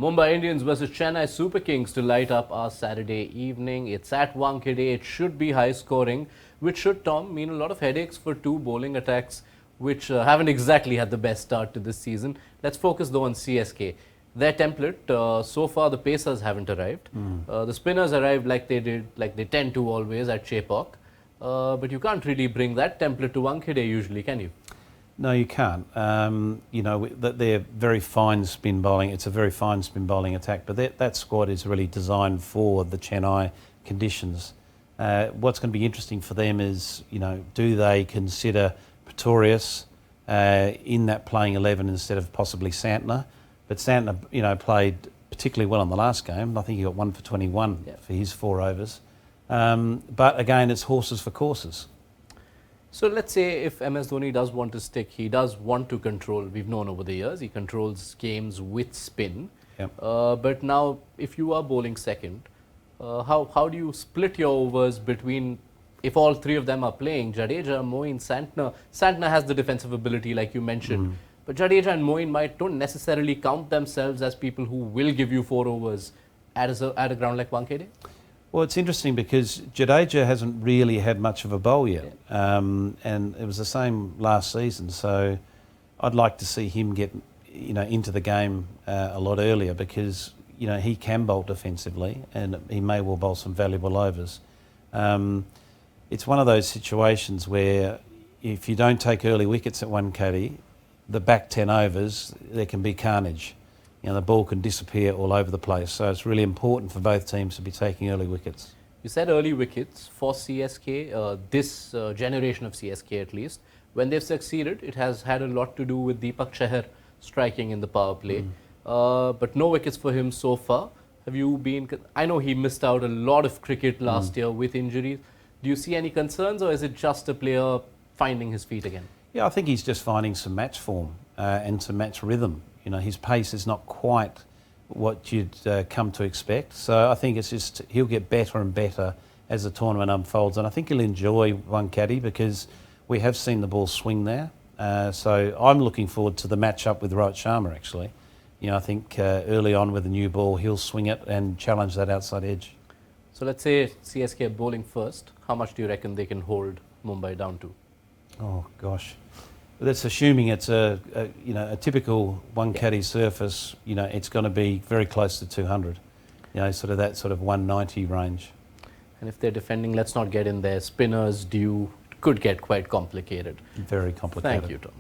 Mumbai Indians versus Chennai Super Kings to light up our Saturday evening. It's at Wankhede. It should be high scoring, which should, Tom, mean a lot of headaches for two bowling attacks which haven't exactly had the best start to this season. Let's focus though on CSK. Their template, so far the pacers haven't arrived. The spinners arrived like they tend to always at Chepauk. But you can't really bring that template to Wankhede usually, can you? No, you can't. They're very fine spin bowling. It's a very fine spin bowling attack, but that squad is really designed for the Chennai conditions. What's going to be interesting for them is, do they consider Pretorius in that playing 11 instead of possibly Santner? But Santner, played particularly well in the last game. I think he got 1 for 21 for his 4 overs. But again, it's horses for courses. So let's say if MS Dhoni does want to stick, he does want to control, we've known over the years, he controls games with spin. Yep. But now, if you are bowling second, how do you split your overs between, if all three of them are playing, Jadeja, Moeen, Santner? Santner has the defensive ability like you mentioned, but Jadeja and Moeen don't necessarily count themselves as people who will give you 4 overs at a ground like Wankhede? Well, it's interesting because Jadeja hasn't really had much of a bowl yet, and it was the same last season. So I'd like to see him get, into the game a lot earlier because he can bowl defensively and he may well bowl some valuable overs. It's one of those situations where if you don't take early wickets at Wankhede, the back 10 overs there can be carnage. The ball can disappear all over the place. So it's really important for both teams to be taking early wickets. You said early wickets for CSK, this generation of CSK at least. When they've succeeded, it has had a lot to do with Deepak Chahar striking in the power play. But no wickets for him so far. I know he missed out a lot of cricket last year with injuries. Do you see any concerns, or is it just a player finding his feet again? Yeah, I think he's just finding some match form and some match rhythm. His pace is not quite what you'd come to expect. So I think it's just he'll get better and better as the tournament unfolds. And I think he'll enjoy Wankhede because we have seen the ball swing there. So I'm looking forward to the match-up with Rohit Sharma, actually. I think early on with the new ball, he'll swing it and challenge that outside edge. So let's say CSK are bowling first. How much do you reckon they can hold Mumbai down to? Oh, gosh. That's assuming it's a typical Wankhede surface. It's going to be very close to 200. Sort of that sort of 190 range. And if they're defending, let's not get in there. Spinners could get quite complicated. Very complicated. Thank you, Tom.